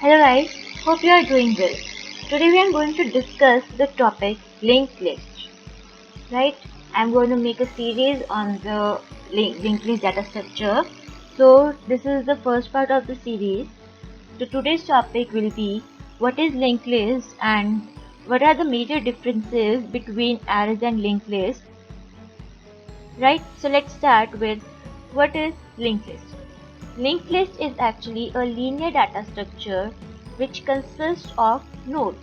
Hello guys, hope you are doing well. Today we are going to discuss the topic linked list. Right? I'm going to make a series on the linked list data structure. So this is the first part of the series. So today's topic will be what is linked list and what are the major differences between arrays and linked list. Right? So let's start with what is linked list. Linked list is actually a linear data structure which consists of nodes.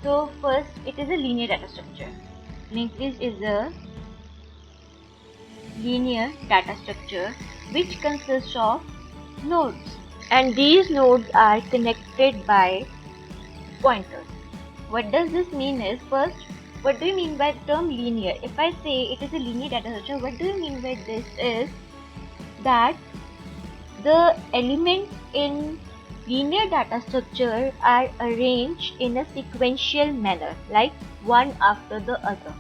So first it is a linear data structure. Linked list is a linear data structure which consists of nodes, and these nodes are connected by pointers. What does this mean is, first, what do you mean by the term linear? If I say it is a linear data structure, what do you mean by this is that the elements in linear data structure are arranged in a sequential manner, like one after the other.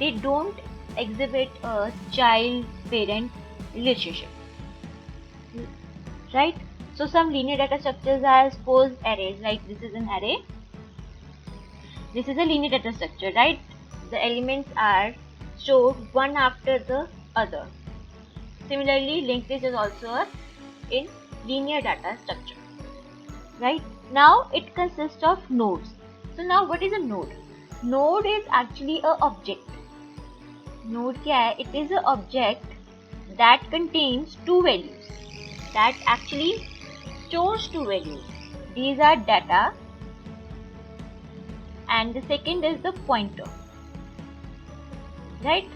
They don't exhibit a child-parent relationship, right? So some linear data structures are, suppose, arrays, like this is an array. This is a linear data structure, right? The elements are stored one after the other. Similarly, linked list is also in linear data structure, right? Now it consists of nodes. So now what is a node? Node is actually a object. Node क्या है? It is an object that contains two values, that actually stores two values. These are data and the second is the pointer, right?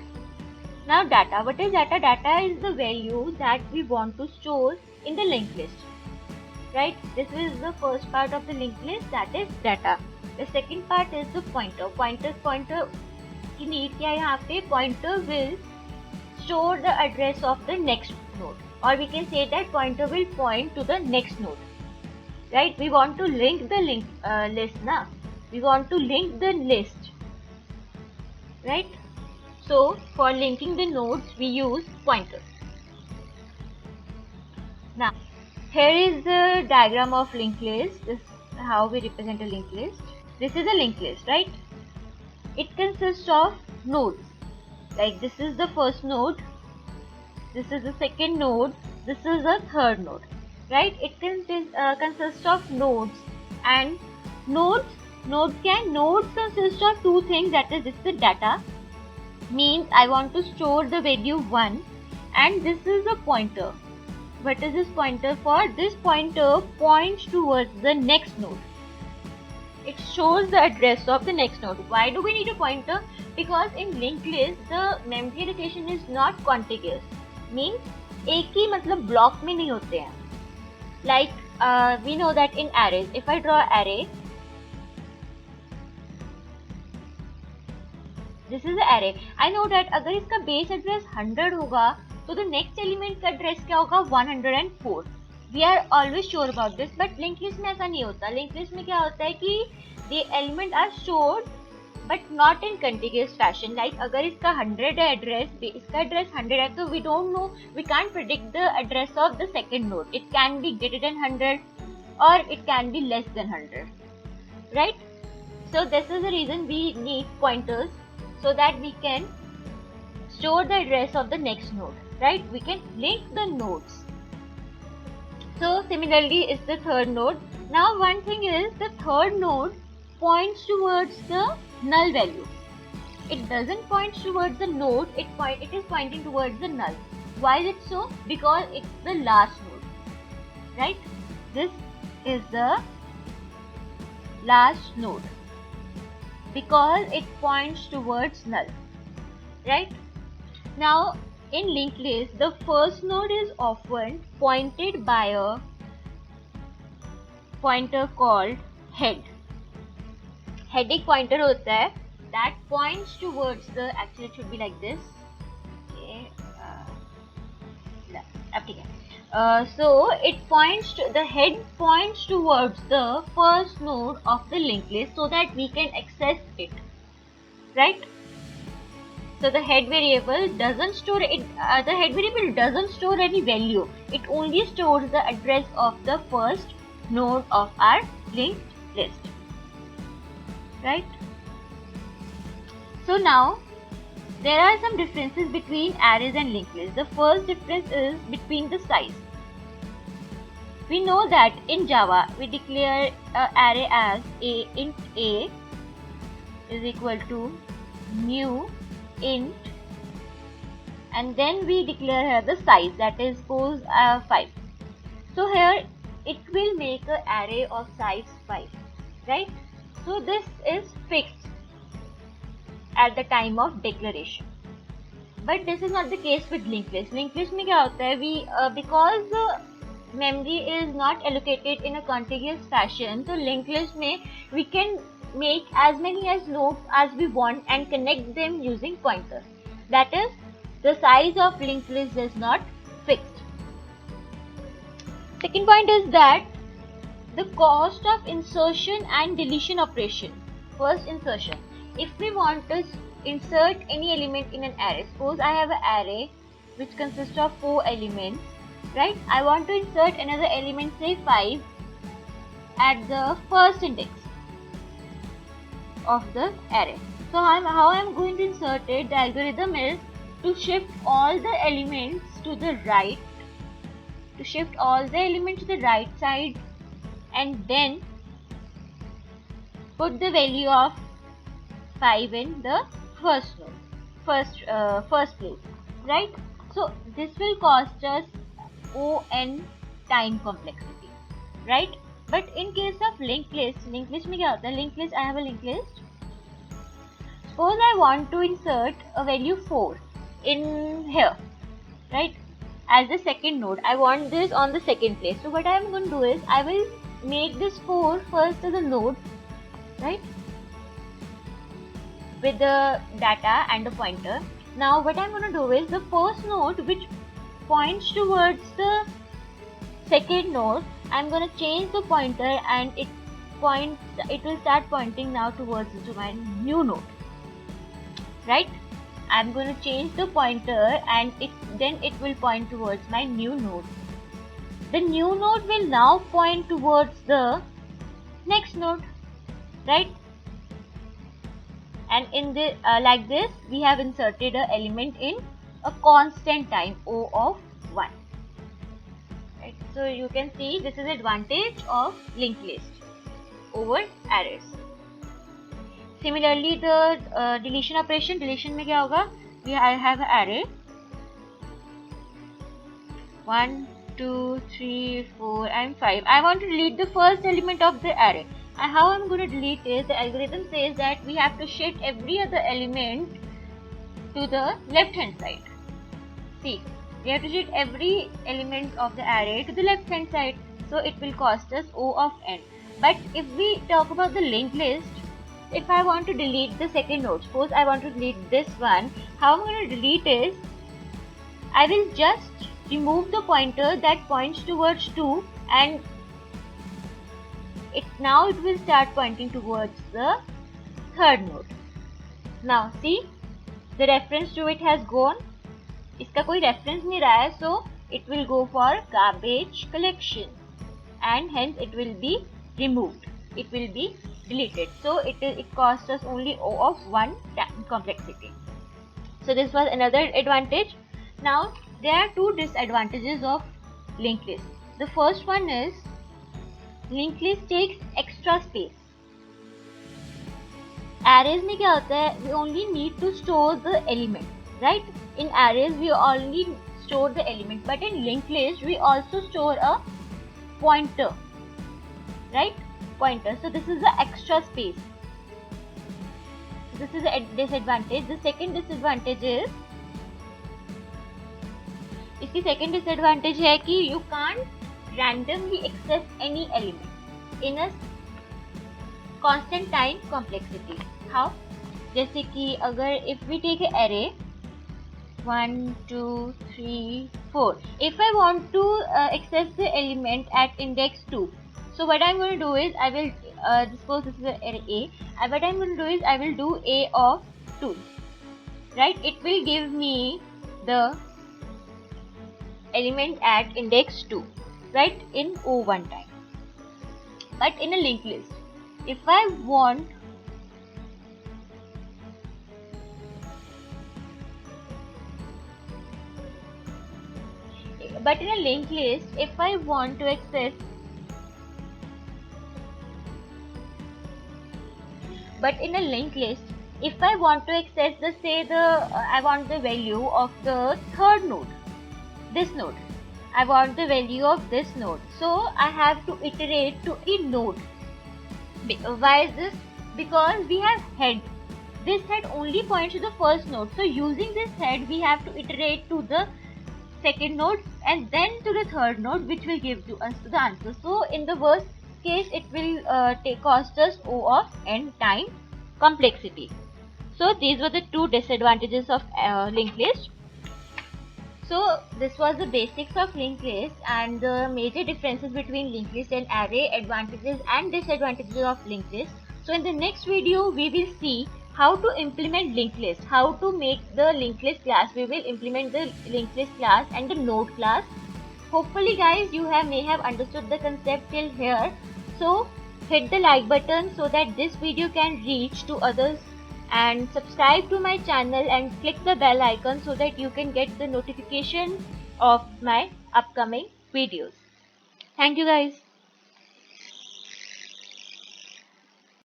Now data, what is data? Data is the value that we want to store in the linked list, right? This is the first part of the linked list, that is data. The second part is the pointer. Pointer की need क्या है यहाँ पे? Pointer will store the address of the next node, or we can say that pointer will point to the next node, right? We want to link the list na. We want to link the list, right? So for linking the nodes we use pointers. Now here is the diagram of linked list. This is how we represent a linked list. This is a linked list, right? It consists of nodes. Like this is the first node, this is the second node, this is the third node, right? It consists of nodes, and nodes consist of two things, that is, this is the data, means I want to store the value 1, and this is a pointer. What is this pointer for? This pointer points towards the next node. It shows the address of the next node. Why do we need a pointer? Because in linked list the memory allocation is not contiguous. Means एक ही मतलब block में नहीं होते हैं. Like we know that in arrays, if I draw array, this is the array. I know that अगर इसका base address 100 होगा तो the next element का address क्या होगा? 104. We are always sure about this, but linked list में ऐसा नहीं होता. Linked list में क्या होता है कि the element are stored but not in contiguous fashion. Like अगर इसका 100 है address, इसका address 100 है, तो we don't know, we can't predict the address of the second node. It can be greater than 100 or it can be less than 100, right? So this is the reason we need pointers, so that we can store the address of the next node, right? We can link the nodes. So similarly is the third node. Now one thing is, the third node points towards the null value. It doesn't point towards the node, it is pointing towards the null. Why is it so? Because it's the last node, right? This is the last node because it points towards null, right? Now in linked list the first node is often pointed by a pointer called head. Head एक pointer होता है that points towards the, actually it should be like this. Okay, अब ठीक है. So it points to, the head points towards the first node of the linked list so that we can access it, right? So the head variable doesn't store it. The head variable doesn't store any value. It only stores the address of the first node of our linked list, right? So now there are some differences between arrays and linked lists. The first difference is between the size. We know that in Java we declare an array as int a is equal to new int, and then we declare here the size, that is suppose 5. So here it will make an array of size 5, right? So this is fixed at the time of declaration. But this is not the case with linked list. Linked list में क्या होता है, because memory is not allocated in a contiguous fashion, so linked list में we can make as many as nodes as we want and connect them using pointers. That is, the size of linked list is not fixed. Second point is that the cost of insertion and deletion operation. First, insertion. If we want to insert any element in an array, suppose I have an array which consists of 4 elements, right? I want to insert another element, say 5, at the first index of the array. So how I am going to insert it? The algorithm is to shift all the elements to the right, side, and then put the value of 5 in the first place, right? So this will cost us on time complexity, right? But in case of linked list में क्या होता है? Linked list, I have a linked list. Suppose I want to insert a value 4 in here, right? As the second node, I want this on the second place. So what I am going to do is I will make this 4 first as a node, right? With the data and the pointer. Now what I'm going to do is the first node which points towards the second node, I'm going to change the pointer and it will start pointing now towards my new node, right? I'm going to change the pointer and then it will point towards my new node. The new node will now point towards the next node, right? And in the like this we have inserted an element in a constant time O of 1, right? So you can see this is advantage of linked list over arrays. Similarly, the deletion operation. Deletion में क्या होगा? I have an array 1, 2, 3, 4 and 5. I want to delete the first element of the array. And how I'm going to delete is, the algorithm says that we have to shift every other element to the left hand side. See, we have to shift every element of the array to the left hand side. So it will cost us O of n. But if we talk about the linked list, if I want to delete the second node, suppose I want to delete this one, how I'm going to delete is, I will just remove the pointer that points towards 2 and it will start pointing towards the third node. Now see, the reference to it has gone. इसका कोई reference नहीं रहा है, so it will go for garbage collection and hence it will be removed. It will be deleted. So it costs us only O of 1 complexity. So this was another advantage. Now there are two disadvantages of linked list. The first one is linked list takes extra space. Arrays में क्या होता है? We only need to store the element, right? In arrays we only store the element, but in linked list we also store a pointer, right? Pointer. So this is the extra space. This is a disadvantage. The second disadvantage is, इसकी second disadvantage है कि you can't randomly access any element in a constant time complexity. How? जैसे कि अगर if we take an array 1, 2, 3, 4. If I want to access the element at index 2, so what I'm going to do is I will suppose this is array A. What I'm going to do is I will do A of 2, right? It will give me the element at index 2, right, in O1 time. But in a linked list, if I want but in a linked list, if I want to access but in a linked list, if I want to access the say the I want the value of the third node, this node, I want the value of this node, so I have to iterate to a node. Why is this? Because we have head. This head only points to the first node, so using this head we have to iterate to the second node and then to the third node, which will give to us the answer. So in the worst case, it will cost us O of n time complexity. So these were the two disadvantages of linked list. So this was the basics of linked list and the major differences between linked list and array, advantages and disadvantages of linked list. So in the next video we will see how to implement linked list, how to make the linked list class. We will implement the linked list class and the node class. Hopefully guys, you may have understood the concept till here. So hit the like button so that this video can reach to others, and subscribe to my channel and click the bell icon so that you can get the notification of my upcoming videos. Thank you guys.